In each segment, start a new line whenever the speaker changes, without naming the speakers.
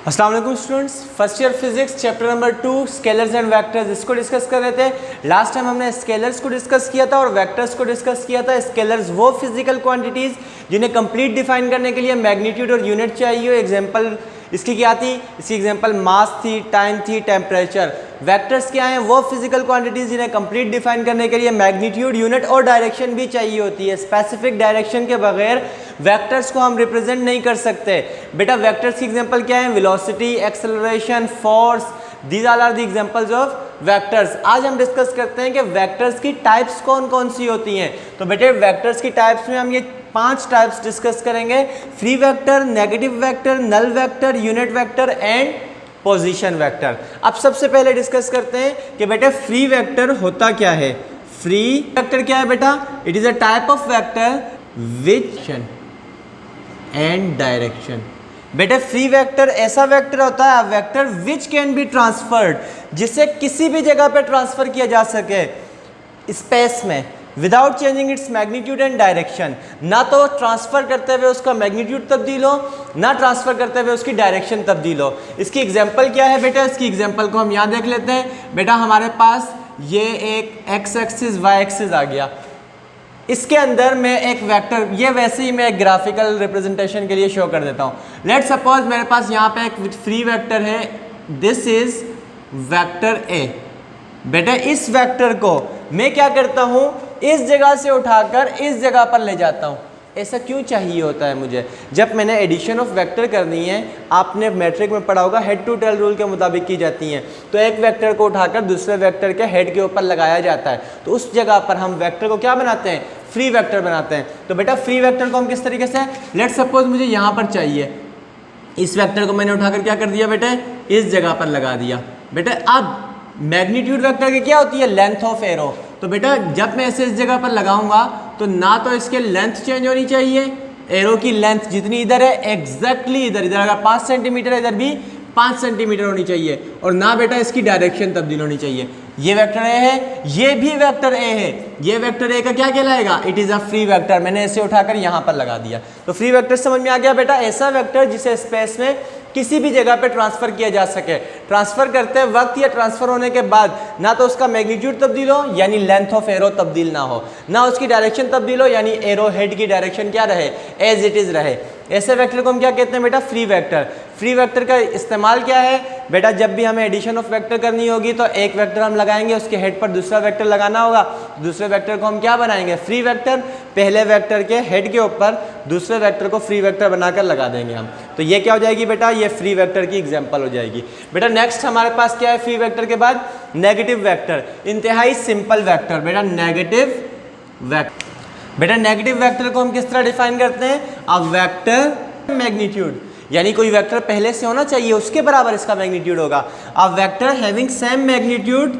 अस्सलाम वालेकुम students, first year physics chapter number 2 scalars and vectors, इसको डिस्कस कर रहे थे। लास्ट टाइम हमने स्केलर्स को डिस्कस किया था और वेक्टर्स को डिस्कस किया था। स्केलर्स वो फिजिकल क्वांटिटीज़ जिन्हें कंप्लीट डिफाइन करने के लिए मैग्नीट्यूड और यूनिट चाहिए। एग्जांपल इसकी क्या थी? इसकी एग्जांपल मास थी, टाइम थी, टेम्परेचर। वेक्टर्स क्या हैं? वो फिजिकल क्वांटिटीज़ जिन्हें कंप्लीट डिफाइन करने के लिए मैग्नीट्यूड, यूनिट और डायरेक्शन भी चाहिए होती है। स्पेसिफिक डायरेक्शन के बगैर वेक्टर्स को हम रिप्रेजेंट नहीं कर सकते। बेटा वेक्टर्स की एग्जांपल क्या है? Velocity, acceleration, force, these all are the examples of vectors. आज हम डिस्कस करते हैं कि वेक्टर्स की टाइप्स कौन कौन सी होती हैं। तो बेटे वेक्टर्स की टाइप्स में हम ये 5 टाइप्स डिस्कस करेंगे: free vector, negative vector, null vector, unit vector and position vector. अब सबसे पहले डिस्कस करते हैं कि बेटे फ्री वेक्टर होता क्या है। फ्री वेक्टर क्या है बेटा? It is a type of vector which and direction. बेटे फ्री वेक्टर ऐसा वेक्टर होता है, vector which can be transferred, जिसे किसी भी जगह पे ट्रांसफर किया जा सके स्पेस में without changing its magnitude and direction. ना तो ट्रांसफर करते हुए उसका मैग्नीट्यूड तब्दील हो, ना ट्रांसफर करते हुए उसकी डायरेक्शन तब्दील हो। इसकी एग्जांपल क्या है बेटा? इसकी एग्जांपल को हम यहाँ देख लेते हैं। बेटा हमारे पास ये एक एक्स एक्सिस वाई एक्सिस आ गया, इसके अंदर मैं एक वेक्टर, ये वैसे ही मैं एक ग्राफिकल रिप्रेजेंटेशन के लिए शो कर देता हूँ। लेट सपोज मेरे पास यहाँ पे एक फ्री वेक्टर है, दिस इज वेक्टर ए। बेटा इस वेक्टर को मैं क्या करता हूँ, इस जगह से उठाकर इस जगह पर ले जाता हूँ। ऐसा क्यों चाहिए होता है मुझे? जब मैंने एडिशन ऑफ वेक्टर करनी है, आपने मैट्रिक में पढ़ा होगा हेड टू टेल रूल के मुताबिक की जाती हैं। तो एक वेक्टर को उठाकर दूसरे वेक्टर के हेड के ऊपर लगाया जाता है, तो उस जगह पर हम वेक्टर को क्या बनाते हैं? फ्री वेक्टर बनाते हैं। तो बेटा फ्री वेक्टर को हम किस तरीके से, लेट सपोज मुझे यहाँ पर चाहिए, इस वेक्टर को मैंने उठाकर क्या कर दिया बेटे? इस जगह पर लगा दिया। बेटे अब मैग्नीट्यूड वेक्टर की क्या होती है? Length of arrow. तो बेटा जब मैं इसे इस जगह पर लगाऊंगा तो ना तो इसके लेंथ चेंज होनी चाहिए, एरो की लेंथ जितनी इधर है एग्जैक्टली इधर अगर 5 सेंटीमीटर है, इधर भी 5 सेंटीमीटर होनी चाहिए, और ना बेटा इसकी डायरेक्शन तब्दील होनी चाहिए। ये वेक्टर ए है, ये भी वेक्टर ए है। ये वेक्टर ए का क्या कहलाएगा? It is a free vector. मैंने इसे उठाकर यहाँ पर लगा दिया। तो फ्री वेक्टर समझ में आ गया बेटा? ऐसा वेक्टर जिसे स्पेस में किसी भी जगह पे ट्रांसफर किया जा सके। ट्रांसफर करते वक्त या ट्रांसफर होने के बाद ना तो उसका मैग्नीट्यूड तब्दील हो यानी लेंथ ऑफ एरो तब्दील ना हो, ना उसकी डायरेक्शन तब्दील हो यानी एरो हेड की डायरेक्शन क्या रहे? एज इट इज रहे। ऐसे वेक्टर को हम क्या कहते हैं बेटा? Free vector. फ्री वेक्टर का इस्तेमाल क्या है बेटा? जब भी हमें एडिशन ऑफ वेक्टर करनी होगी तो एक वेक्टर हम लगाएंगे, उसके हेड पर दूसरा वेक्टर लगाना होगा, दूसरे वेक्टर को हम क्या बनाएंगे? Free vector. पहले वेक्टर के हेड के ऊपर दूसरे वेक्टर को फ्री वेक्टर बनाकर लगा देंगे हम। तो ये क्या हो जाएगी बेटा? ये फ्री वेक्टर की एग्जांपल हो जाएगी। बेटा नेक्स्ट हमारे पास क्या है फ्री वेक्टर के बाद? Negative vector. इंतहाई सिंपल वेक्टर बेटा, नेगेटिव वेक्टर। बेटा नेगेटिव वेक्टर को हम किस तरह डिफाइन करते हैं? अ वेक्टर मैग्नीट्यूड, यानी कोई वेक्टर पहले से होना चाहिए उसके बराबर इसका मैग्नीट्यूड होगा। A vector having same magnitude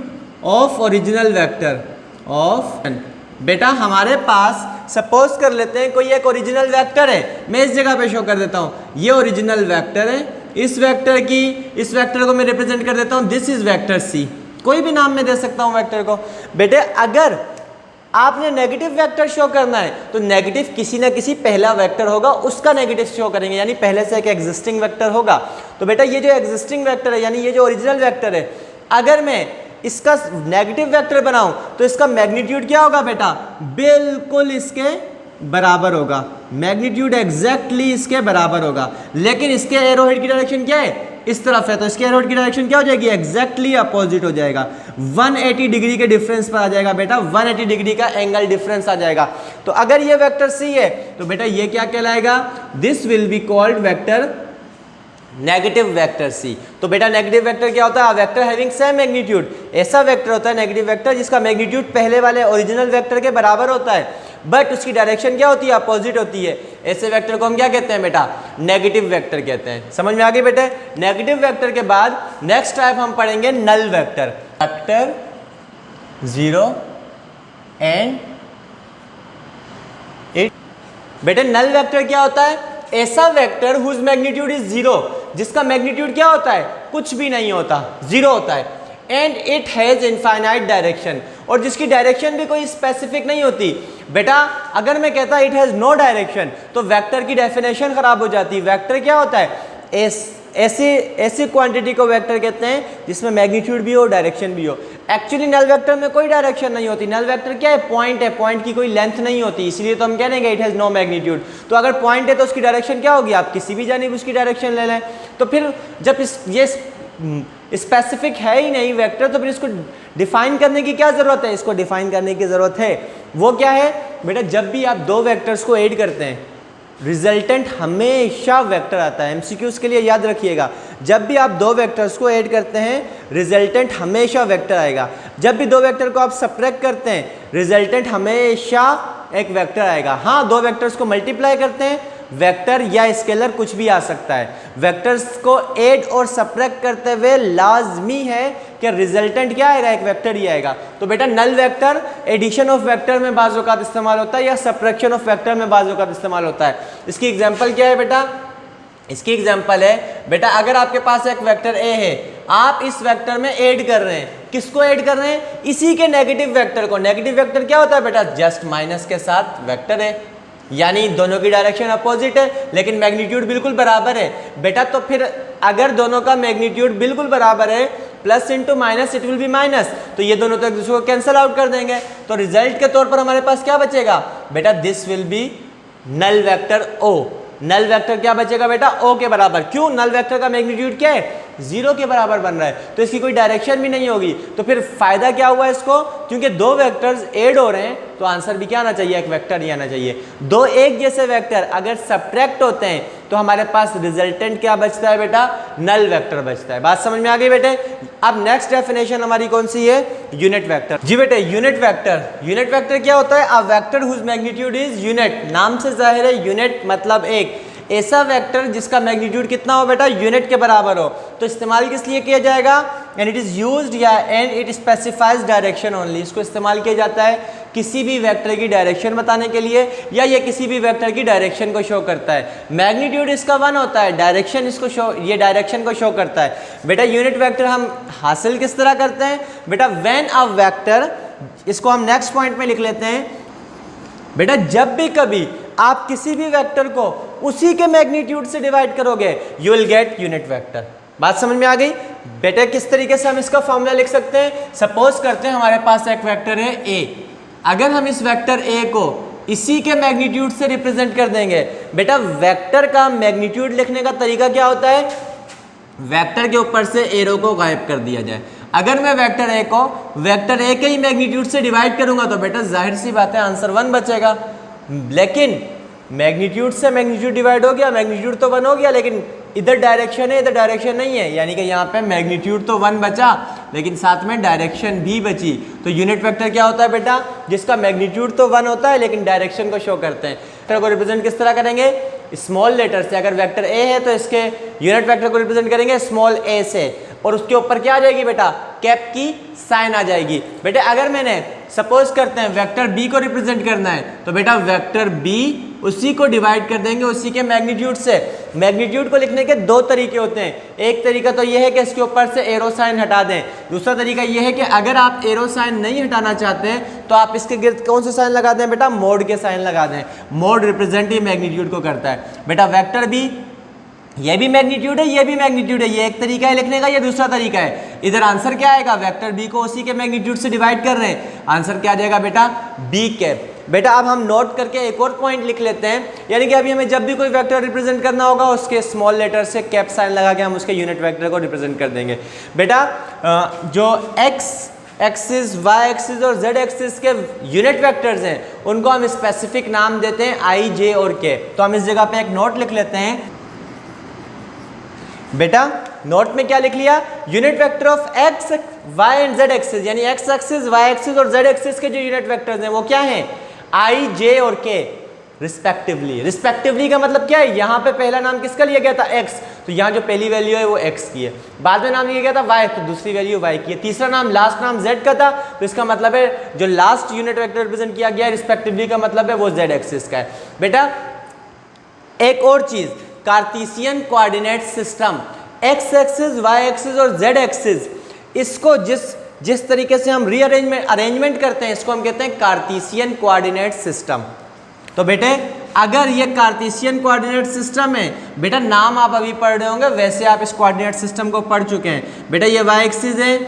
of original vector of. बेटा हमारे पास सपोज कर लेते हैं कोई एक ओरिजिनल वेक्टर है, मैं इस जगह पे शो कर देता हूँ, ये ओरिजिनल वेक्टर है। इस वेक्टर को मैं रिप्रेजेंट कर देता हूँ, दिस इज वेक्टर सी। कोई भी नाम मैं दे सकता हूँ वेक्टर को। बेटे अगर आपने नेगेटिव वेक्टर शो करना है तो नेगेटिव किसी ना किसी पहला वेक्टर होगा, उसका नेगेटिव शो करेंगे, यानी पहले से एक एग्जिस्टिंग वेक्टर होगा। तो बेटा ये जो एग्जिस्टिंग वेक्टर है यानी ये जो ओरिजिनल वेक्टर है, अगर मैं इसका नेगेटिव वेक्टर बनाऊं तो इसका मैग्नीट्यूड क्या होगा बेटा? बिल्कुल इसके बराबर होगा। मैग्नीट्यूड एग्जैक्टली इसके बराबर होगा। लेकिन इसके एरो हेड की डायरेक्शन क्या है? इस तरफ है, तो इसके एरो हेड की डायरेक्शन क्या हो जाएगी? एग्जैक्टली अपोजिट हो जाएगा। 180 डिग्री के डिफरेंस पर आ जाएगा बेटा, 180 डिग्री का एंगल डिफरेंस आ जाएगा। तो अगर ये वेक्टर सी है तो बेटा ये क्या कहलाएगा? This will be called vector negative vector C. तो बेटा नेगेटिव वेक्टर क्या होता है? Vector having same magnitude. ऐसा वेक्टर होता है नेगेटिव वेक्टर जिसका मैग्नीट्यूड पहले वाले ओरिजिनल वेक्टर के बराबर होता है, बट उसकी डायरेक्शन क्या होती है? अपोजिट होती है। ऐसे वेक्टर को हम क्या कहते हैं बेटा? नेगेटिव वेक्टर कहते हैं। समझ में आ गई बेटे? नेगेटिव वेक्टर के बाद नेक्स्ट टाइप हम पढ़ेंगे नल वेक्टर। Vector 0 and 8। बेटे नल वेक्टर क्या होता है? ऐसा वेक्टर हुज मैग्नीट्यूड इज 0, जिसका मैग्नीट्यूड क्या होता है? कुछ भी नहीं होता, 0 होता है। And it has infinite direction, और जिसकी डायरेक्शन भी कोई स्पेसिफिक नहीं होती। बेटा अगर मैं कहता इट हैज नो डायरेक्शन तो वेक्टर की डेफिनेशन खराब हो जाती। वेक्टर क्या होता है? ऐसे क्वांटिटी को वेक्टर कहते हैं जिसमें मैग्नीट्यूड भी हो, डायरेक्शन भी हो। एक्चुअली नल वेक्टर में कोई डायरेक्शन नहीं होती। नल वेक्टर क्या है? पॉइंट है, पॉइंट की कोई लेंथ नहीं होती, इसलिए तो हम कह रहे हैं इट हैज़ नो मैग्नीट्यूड। तो अगर पॉइंट है तो उसकी डायरेक्शन क्या होगी? आप किसी भी जानिब उसकी डायरेक्शन ले लें। तो फिर जब ये स्पेसिफिक है ही नहीं वेक्टर, तो फिर इसको डिफाइन करने की क्या ज़रूरत है? इसको डिफाइन करने की ज़रूरत है। वो क्या है बेटा? जब भी आप दो वेक्टर्स को ऐड करते हैं रिजल्टेंट हमेशा वेक्टर आता है। एमसीक्यूज़ के लिए याद रखिएगा, जब भी आप दो वेक्टर्स को ऐड करते हैं रिजल्टेंट हमेशा वेक्टर आएगा। जब भी दो वेक्टर को आप सब्ट्रैक्ट करते हैं रिजल्टेंट हमेशा एक वेक्टर आएगा। हाँ, दो वेक्टर्स को मल्टीप्लाई करते हैं वेक्टर या स्केलर कुछ भी आ सकता है। वेक्टर्स को ऐड और सब्ट्रैक्ट करते हुए लाजमी है कि रिजल्टेंट क्या आएगा? एक वेक्टर ही आएगा। तो बेटा null vector addition of vector में बाज़ औक़ात इस्तेमाल होता है या सब्ट्रैक्शन ऑफ वेक्टर में बाज़ औक़ात इस्तेमाल होता है। इसकी एग्जांपल क्या है बेटा? इसकी एग्जांपल है बेटा, अगर आपके पास एक वेक्टर ए है, आप इस वेक्टर में ऐड कर रहे हैं। किसको ऐड कर रहे हैं? इसी के नेगेटिव वेक्टर को। नेगेटिव वेक्टर क्या होता है बेटा? जस्ट माइनस के साथ वेक्टर है, यानी दोनों की डायरेक्शन अपोजिट है लेकिन मैग्नीट्यूड बिल्कुल बराबर है बेटा। तो फिर अगर दोनों का मैग्नीट्यूड बिल्कुल बराबर है, plus into minus it will be minus, तो ये दोनों तो एक दूसरे को कैंसिल आउट कर देंगे। तो रिजल्ट के तौर पर हमारे पास क्या बचेगा बेटा? This will be null vector O. Null vector क्या बचेगा बेटा? ओ के बराबर। क्यों? नल वेक्टर का मैग्नीट्यूड क्या है? 0 के बराबर बन रहा है, तो इसकी कोई डायरेक्शन भी नहीं होगी। तो फिर फायदा क्या हुआ इसको? क्योंकि दो वेक्टर्स ऐड हो रहे हैं तो आंसर भी क्या आना चाहिए? एक वेक्टर ही आना चाहिए। दो एक जैसे वेक्टर अगर सब्ट्रैक्ट होते हैं तो हमारे पास रिजल्टेंट क्या बचता है बेटा? नल वेक्टर बचता है। बात समझ में आ गई बेटे? अब नेक्स्ट डेफिनेशन हमारी कौन सी है? Unit vector. जी बेटे, यूनिट वेक्टर। यूनिट वेक्टर क्या होता है? A vector whose magnitude is unit. नाम से जाहिर है यूनिट मतलब एक। ऐसा वेक्टर जिसका मैग्नीट्यूड कितना हो बेटा? यूनिट के बराबर हो। तो इस्तेमाल किस लिए किया जाएगा? एंड इट इज़ यूज्ड या and it specifies direction only. इसको इस्तेमाल किया जाता है किसी भी वेक्टर की डायरेक्शन बताने के लिए, या ये किसी भी वेक्टर की डायरेक्शन को शो करता है। मैग्नीट्यूड इसका 1 होता है, डायरेक्शन इसको शो, ये डायरेक्शन को शो करता है। बेटा यूनिट वेक्टर हम हासिल किस तरह करते हैं बेटा? व्हेन अ वेक्टर, इसको हम नेक्स्ट पॉइंट में लिख लेते हैं बेटा, जब भी कभी आप किसी भी वेक्टर को उसी के मैग्नीट्यूड से डिवाइड करोगे you will get unit vector. बात समझ में आ गई बेटा? किस तरीके से हम इसका फॉर्मूला लिख सकते हैं? सपोज करते हैं हमारे पास एक वेक्टर है ए। अगर हम इस वेक्टर ए को इसी के मैग्नीट्यूड से रिप्रेजेंट कर देंगे बेटा, वेक्टर का मैग्नीट्यूड लिखने का तरीका क्या होता है? वेक्टर के ऊपर से एरो को गायब कर दिया जाए। अगर मैं वेक्टर ए को वेक्टर ए के ही मैग्नीट्यूड से डिवाइड करूंगा तो बेटा जाहिर सी बात है आंसर 1 बचेगा। लेकिन मैग्नीट्यूड से मैग्नीट्यूड डिवाइड हो गया, मैग्नीट्यूड तो 1 हो गया, लेकिन इधर डायरेक्शन है इधर डायरेक्शन नहीं है, यानी कि यहाँ पे मैग्नीट्यूड तो 1 बचा लेकिन साथ में डायरेक्शन भी बची। तो यूनिट वेक्टर क्या होता है बेटा? जिसका मैग्नीट्यूड तो 1 होता है लेकिन डायरेक्शन को शो करते हैं। वेक्टर को रिप्रेजेंट किस तरह करेंगे? स्मॉल लेटर से। अगर वेक्टर ए है तो इसके यूनिट वेक्टर को रिप्रेजेंट करेंगे स्मॉल ए से, और उसके ऊपर क्या आ जाएगी बेटा? कैप की साइन आ जाएगी। बेटा अगर मैंने सपोज करते हैं वेक्टर बी को रिप्रेजेंट करना है तो बेटा वेक्टर बी उसी को डिवाइड कर देंगे उसी के मैग्नीट्यूड से। मैग्नीट्यूड को लिखने के 2 तरीके होते हैं। एक तरीका तो यह है कि इसके ऊपर से एरो साइन हटा दें। दूसरा तरीका यह है कि अगर आप एरो साइन नहीं हटाना चाहते हैं तो आप इसके गिर्द कौन से साइन लगा दें बेटा? मोड के साइन लगा दें। मोड रिप्रेजेंट ही मैग्नीट्यूड को करता है। बेटा वेक्टर बी ये भी मैग्नीट्यूड है, ये भी मैग्नीट्यूड है। ये एक तरीका है लिखने का, ये दूसरा तरीका है। इधर आंसर क्या आएगा? वेक्टर बी को उसी के मैग्नीट्यूड से डिवाइड कर रहे हैं, आंसर क्या आ जाएगा बेटा? B cap. बेटा अब हम नोट करके एक और पॉइंट लिख लेते हैं, यानी कि अभी हमें जब भी कोई वेक्टर रिप्रेजेंट करना होगा उसके स्मॉल लेटर से कैप साइन लगा के हम उसके यूनिट वेक्टर को रिप्रेजेंट कर देंगे। बेटा जो एक्स एक्सिस, वाई एक्सिस और जेड एक्सिस के यूनिट वेक्टर्स हैं उनको हम स्पेसिफिक नाम देते हैं आई, जे और के। तो हम इस जगह पे एक नोट लिख लेते हैं। बेटा नोट में क्या लिख लिया? Unit vector of X, Y and Z axis, यानी एक्स एक्सिस, वाई एक्सिस और जेड एक्सिस के जो यूनिट वेक्टर्स हैं वो क्या हैं? आई, जे और के रिस्पेक्टिवली। रिस्पेक्टिवली का मतलब क्या है? यहाँ पे पहला नाम किसका लिया गया था? एक्स, तो यहाँ जो पहली वैल्यू है वो एक्स की है। बाद में नाम लिया गया था वाई, तो दूसरी वैल्यू वाई की है। तीसरा नाम, लास्ट नाम जेड का था, तो इसका मतलब है जो लास्ट यूनिट वेक्टर रिप्रेजेंट किया गया रिस्पेक्टिवली का मतलब है वो जेड एक्सिस का है। बेटा एक और चीज, Cartesian coordinate system, X axis, Y axis और जेड एक्सिस, इसको जिस तरीके से हम अरेंजमेंट करते हैं इसको हम कहते हैं कार्टेशियन कोऑर्डिनेट सिस्टम। तो बेटे अगर ये कार्टेशियन कोऑर्डिनेट सिस्टम है, बेटा नाम आप अभी पढ़ रहे होंगे, वैसे आप इस कोऑर्डिनेट सिस्टम को पढ़ चुके हैं। बेटा ये y एक्सिस है,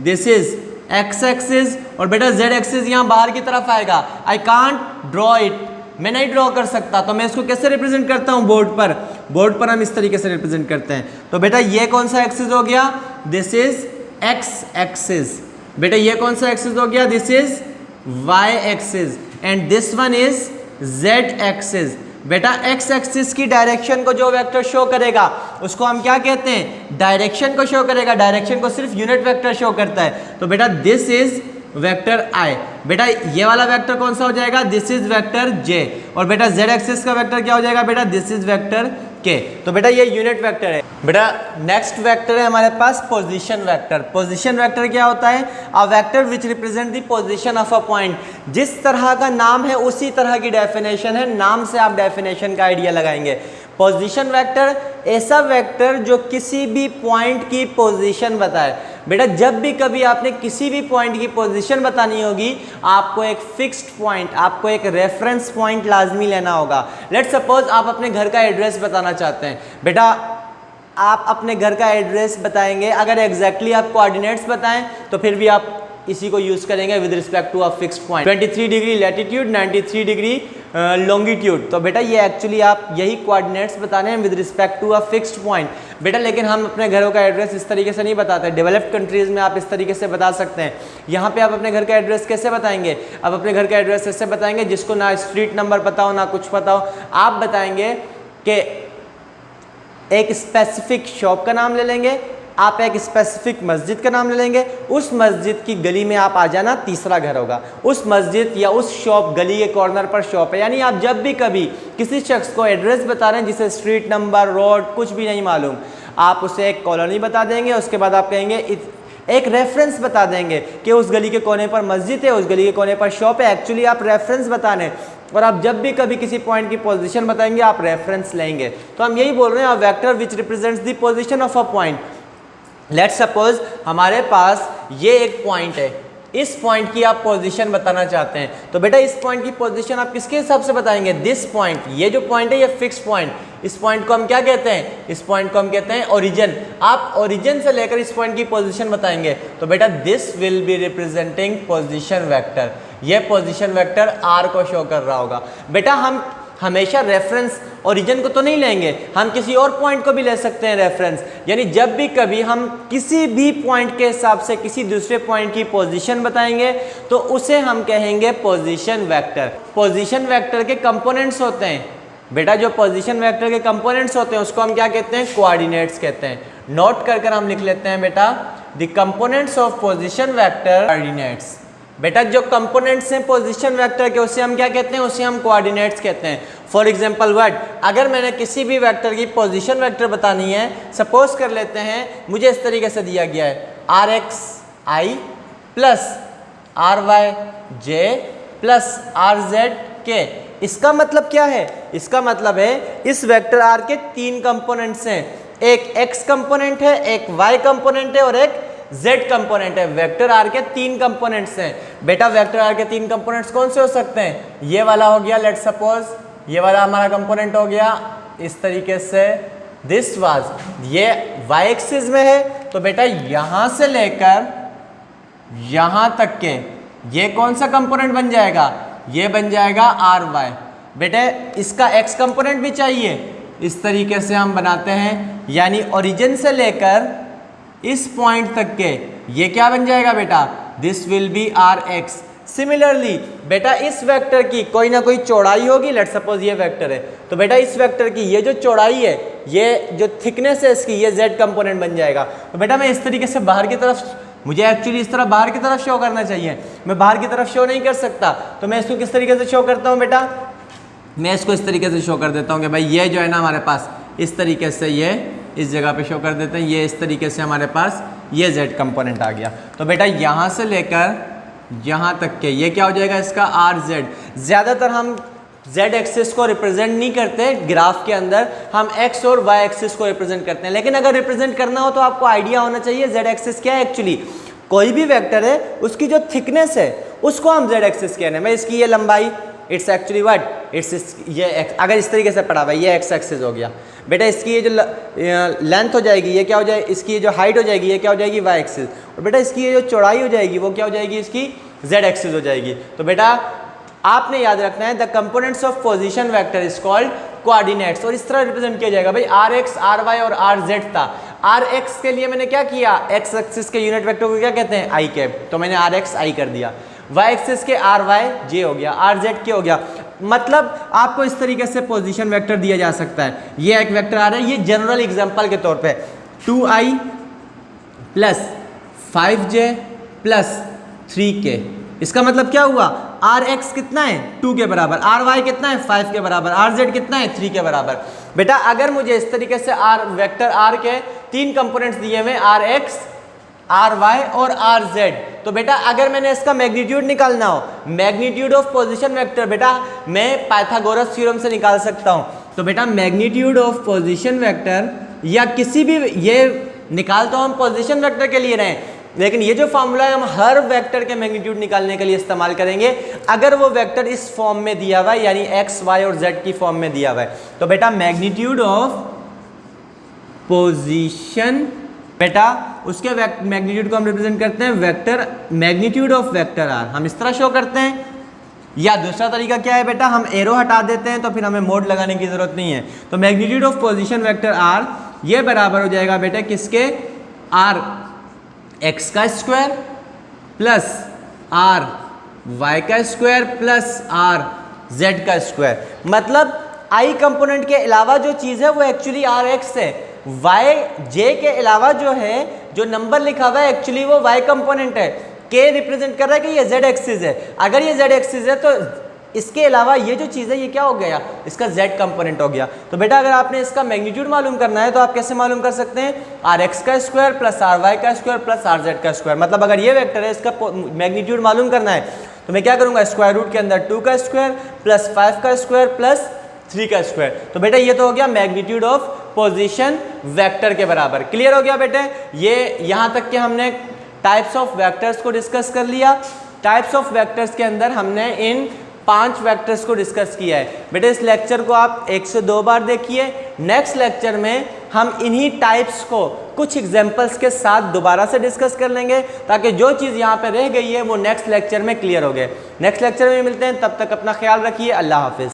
दिस इज x एक्सिस, और बेटा z एक्सिस यहाँ बाहर की तरफ आएगा। आई कांट ड्रॉ इट, मैं नहीं ड्रॉ कर सकता, तो मैं इसको कैसे रिप्रेजेंट करता हूँ बोर्ड पर? बोर्ड पर हम इस तरीके से रिप्रेजेंट करते हैं। तो बेटा ये कौन सा एक्सिस हो गया? This is x axis. बेटा ये कौन सा एक्सिस हो गया? This is y axis, and this one is z axis. बेटा x एक्सिस की डायरेक्शन को जो वेक्टर शो करेगा उसको हम क्या कहते हैं? डायरेक्शन को शो करेगा। डायरेक्शन को सिर्फ यूनिट वेक्टर शो करता है। तो बेटा दिस इज वेक्टर i। बेटा ये वाला वेक्टर कौन सा हो जाएगा? This is vector j। और बेटा z एक्सिस का वेक्टर क्या हो जाएगा? बेटा दिस इज वेक्टर k। तो बेटा ये यूनिट वेक्टर है। बेटा नेक्स्ट वेक्टर है हमारे पास पोजीशन वेक्टर। पोजीशन वेक्टर क्या होता है? A vector which represent the position of a point. जिस तरह का नाम है उसी तरह की डेफिनेशन है, नाम से आप डेफिनेशन का आइडिया लगाएंगे। पोजीशन वेक्टर ऐसा वेक्टर जो किसी भी पॉइंट की पोजीशन बताए। बेटा जब भी कभी आपने किसी भी पॉइंट की पोजीशन बतानी होगी, आपको एक फिक्स्ड पॉइंट, आपको एक रेफरेंस पॉइंट लाजमी लेना होगा। लेट्स सपोज आप अपने घर का एड्रेस बताना चाहते हैं। बेटा आप अपने घर का एड्रेस बताएंगे, अगर एग्जैक्टली आप कोऑर्डिनेट्स बताएं तो फिर भी आप इसी को यूज़ करेंगे with respect to a fixed point. 23 degree latitude, 93 degree longitude. तो बेटा ये एक्चुअली आप यही कोऑर्डिनेट्स बताने हैं with respect to a fixed point. बेटा लेकिन हम अपने घरों का एड्रेस इस तरीके से नहीं बताते। डेवलप्ड कंट्रीज़ में आप इस तरीके से बता सकते हैं। यहाँ पे आप अपने घर का एड्रेस कैसे बताएंगे? आप अपने घर का एड्रेस ऐसे बताएंगे जिसको ना स्ट्रीट नंबर पता हो ना कुछ पता हो। आप बताएंगे कि एक स्पेसिफिक शॉप का नाम ले लेंगे, आप एक स्पेसिफिक मस्जिद का नाम ले लेंगे, उस मस्जिद की गली में आप आ जाना, तीसरा घर होगा। उस मस्जिद या उस शॉप, गली के कॉर्नर पर शॉप है। यानी आप जब भी कभी किसी शख्स को एड्रेस बता रहे हैं जिसे स्ट्रीट नंबर, रोड कुछ भी नहीं मालूम, आप उसे एक कॉलोनी बता देंगे। उसके बाद आप कहेंगे एक रेफरेंस बता देंगे कि उस गली के कोने पर मस्जिद है, उस गली के कोने पर शॉप है। एक्चुअली आप रेफरेंस बताने, और आप जब भी कभी किसी पॉइंट की पोजीशन बताएंगे आप रेफरेंस लेंगे। तो हम यही बोल रहे हैं, a vector which represents the position of a point. Let's suppose हमारे पास ये एक पॉइंट है, इस पॉइंट की आप पोजीशन बताना चाहते हैं। तो बेटा इस पॉइंट की पोजीशन आप किसके हिसाब से बताएंगे? दिस पॉइंट, ये जो पॉइंट है ये फिक्स पॉइंट। इस पॉइंट को हम क्या कहते हैं? इस पॉइंट को हम कहते हैं ओरिजिन। आप ओरिजिन से लेकर इस पॉइंट की पोजीशन बताएंगे। तो बेटा this will be representing position vector. ये पोजीशन वेक्टर r को शो कर रहा होगा। बेटा हम हमेशा रेफरेंस ओरिजिन को तो नहीं लेंगे, हम किसी और पॉइंट को भी ले सकते हैं रेफरेंस। यानी जब भी कभी हम किसी भी पॉइंट के हिसाब से किसी दूसरे पॉइंट की पोजीशन बताएंगे तो उसे हम कहेंगे पोजीशन वेक्टर। पोजीशन वेक्टर के कंपोनेंट्स होते हैं। बेटा जो पोजीशन वेक्टर के कंपोनेंट्स होते हैं उसको हम क्या कहते हैं? कोऑर्डिनेट्स कहते हैं। नोट कर हम लिख लेते हैं बेटा, the components of position vector coordinates. बेटा जो कंपोनेंट्स हैं पोजीशन वेक्टर के उसे हम क्या कहते हैं? उसे हम कोऑर्डिनेट्स कहते हैं। फॉर एग्जांपल व्हाट, अगर मैंने किसी भी वेक्टर की पोजीशन वेक्टर बतानी है, सपोज कर लेते हैं मुझे इस तरीके से दिया गया है rxi plus ryj plus rz इसका मतलब क्या है? इसका मतलब है इस वेक्टर r के तीन कंपोनेंट्स हैं, एक x कंपोनेंट है, एक y कंपोनेंट है और एक z कंपोनेंट है। वेक्टर r के तीन कंपोनेंट्स हैं। बेटा वेक्टर r के तीन कंपोनेंट्स कौन से हो सकते हैं? ये वाला हो गया, लेट्स सपोज ये वाला हमारा कंपोनेंट हो गया इस तरीके से, दिस वाज, ये y एक्सिस में है। तो बेटा यहां से लेकर यहां तक के ये कौन सा कंपोनेंट बन जाएगा? ये बन जाएगा ry। बेटे इसका x कंपोनेंट भी चाहिए, इस तरीके से हम बनाते हैं। यानी ओरिजिन से लेकर इस पॉइंट तक के ये क्या बन जाएगा बेटा? This will B rx। Similarly बेटा इस वेक्टर की कोई ना कोई चौड़ाई होगी। लेट्स सपोज ये वेक्टर है, तो बेटा इस वेक्टर की ये जो चौड़ाई है, ये जो थिकनेस है इसकी, ये z कंपोनेंट बन जाएगा। तो बेटा मैं इस तरीके से बाहर की तरफ, मुझे एक्चुअली इस तरह बाहर की तरफ शो करना चाहिए, मैं बाहर की तरफ शो नहीं कर सकता। तो मैं इसको किस तरीके से शो करता हूँ बेटा? मैं इसको इस तरीके से शो कर देता हूँ कि भाई ये जो है ना हमारे पास इस तरीके से ये इस जगह पे शो कर देते हैं, ये इस तरीके से हमारे पास ये z कंपोनेंट आ गया। तो बेटा यहाँ से लेकर यहाँ तक के ये क्या हो जाएगा इसका? rz। ज़्यादातर हम z एक्सिस को रिप्रेजेंट नहीं करते ग्राफ के अंदर, हम x और y एक्सिस को रिप्रेजेंट करते हैं। लेकिन अगर रिप्रेजेंट करना हो तो आपको आइडिया होना चाहिए z एक्सिस क्या है। एक्चुअली कोई भी वेक्टर है उसकी जो थिकनेस है उसको हम z एक्सिस कह रहे हैं। मैं इसकी ये लंबाई इट्स एक्चुअली व्हाट, इट्स ये अगर इस तरीके से पढ़ा हुआ है, ये एक्स एक्सिस हो गया बेटा, इसकी ये जो लेंथ हो जाएगी ये क्या हो जाएगी, इसकी ये जो हाइट हो जाएगी ये क्या हो जाएगी वाई एक्सिस, और बेटा इसकी ये जो चौड़ाई हो जाएगी वो क्या हो जाएगी, इसकी जेड एक्सिस हो जाएगी। तो बेटा आपने याद रखना है the components of position vector is called coordinates, और इस तरह रिप्रेजेंट किया जाएगा भाई आर एक्स आर वाई और आर जेड था। आर एक्स के लिए मैंने क्या किया, एक्स एक्सिस के यूनिट वेक्टर को क्या कहते हैं, आई कैप, तो मैंने आर एक्स आई कर दिया। वाई एक्सिस के आर वाई जे हो गया, आर जेड के हो गया। मतलब आपको इस तरीके से पोजीशन वेक्टर दिया जा सकता है। ये एक वेक्टर आ रहा है, ये जनरल एग्जांपल के तौर पे 2i plus 5j plus 3k, इसका मतलब क्या हुआ, आर एक्स कितना है 2 के बराबर, आर वाई कितना है 5 के बराबर, आर जेड कितना है 3 के बराबर। बेटा अगर मुझे इस तरीके से आर वेक्टर आर के 3 कंपोनेंट्स दिए हुए आर एक्स आर वाई और आर जेड, तो बेटा अगर मैंने इसका मैग्नीट्यूड निकालना हो, मैग्नीट्यूड ऑफ पोजीशन वेक्टर बेटा मैं पाइथागोरस थ्योरम से निकाल सकता हूं। तो बेटा मैग्नीट्यूड ऑफ पोजीशन वेक्टर या किसी भी, ये निकाल तो हम पोजीशन वेक्टर के लिए रहे, लेकिन ये जो फॉर्मूला है हम हर वेक्टर के मैग्नीट्यूड निकालने के लिए इस्तेमाल करेंगे अगर वो वेक्टर इस फॉर्म में दिया हुआ है, यानी एक्स वाई और जेड की फॉर्म में दिया हुआ है। तो बेटा मैग्नीट्यूड ऑफ पोजीशन, बेटा उसके मैग्नीट्यूड को हम रिप्रेजेंट करते हैं vector magnitude of vector R, हम इस तरह शो करते हैं। या दूसरा तरीका क्या है बेटा, हम एरो हटा देते हैं तो फिर हमें मोड लगाने की जरूरत नहीं है। तो magnitude of position vector R ये बराबर हो जाएगा बेटा किसके, आर एक्स का स्क्वायर प्लस आर वाई का स्क्वायर प्लस आर जेड का स्क्वायर। मतलब आई कंपोनेंट के अलावा जो चीज़ है वो एक्चुअली आर एक्स है, वाई जे के अलावा जो है जो नंबर लिखा हुआ है एक्चुअली वो वाई कंपोनेंट है, के रिप्रेजेंट कर रहा है कि ये जेड एक्सिस है। अगर ये जेड एक्सिस है तो इसके अलावा ये जो चीज़ है ये क्या हो गया, इसका जेड कंपोनेंट हो गया। तो बेटा अगर आपने इसका मैग्नीट्यूड मालूम करना है तो आप कैसे मालूम कर सकते हैं, आर एक्स का स्क्वायर प्लस आर वाई का स्क्वायर प्लस आर जेड का स्क्वायर। मतलब अगर ये वेक्टर है इसका मैग्नीट्यूड मालूम करना है तो मैं क्या करूँगा, स्क्वायर रूट के अंदर 2 का स्क्वायर प्लस 5 का स्क्वायर प्लस 3 का स्क्वायर। तो बेटा ये तो हो गया मैग्नीट्यूड ऑफ पोजीशन वेक्टर के बराबर। क्लियर हो गया बेटे, ये यहाँ तक कि हमने टाइप्स ऑफ वेक्टर्स को डिस्कस कर लिया। टाइप्स ऑफ वेक्टर्स के अंदर हमने इन 5 वेक्टर्स को डिस्कस किया है। बेटे इस लेक्चर को आप 1 से 2 बार देखिए। नेक्स्ट लेक्चर में हम इन्हीं टाइप्स को कुछ एग्जांपल्स के साथ दोबारा से डिस्कस कर लेंगे ताकि जो चीज़ यहाँ पे रह गई है वो नेक्स्ट लेक्चर में क्लियर हो गए। नेक्स्ट लेक्चर में मिलते हैं, तब तक अपना ख्याल रखिए। अल्लाह हाफिज़।